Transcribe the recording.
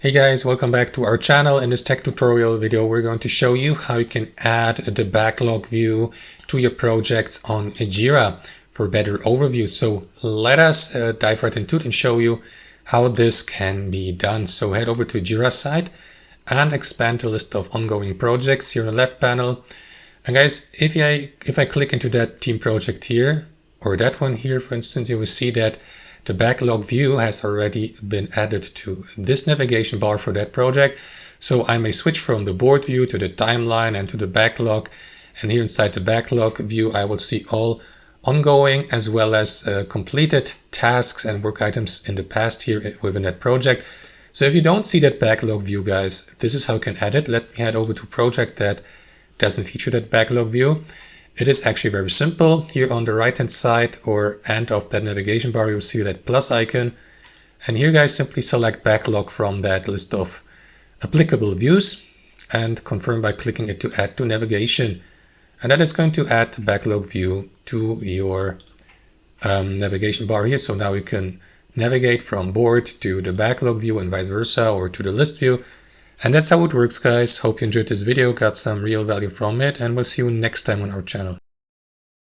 Hey guys, welcome back to our channel. In this tech tutorial video, we're going to show you how you can add the backlog view to your projects on Jira for better overview. So let us dive right into it and show you how this can be done. So head over to Jira site and expand the list of ongoing projects here on the left panel. And guys, if I click into that team project here, or that one here, for instance, you will see that the backlog view has already been added to this navigation bar for that project. So I may switch from the board view to the timeline and to the backlog. And here inside the backlog view, I will see all ongoing as well as completed tasks and work items in the past here within that project. So if you don't see that backlog view, guys, this is how you can add it. Let me head over to a project that doesn't feature that backlog view. It is actually very simple. Here on the right hand side or end of that navigation bar, you'll see that plus icon. And here guys, simply select backlog from that list of applicable views and confirm by clicking it to add to navigation. And that is going to add the backlog view to your navigation bar here. So now you can navigate from board to the backlog view and vice versa, or to the list view. And that's how it works, guys. Hope you enjoyed this video, got some real value from it, and we'll see you next time on our channel.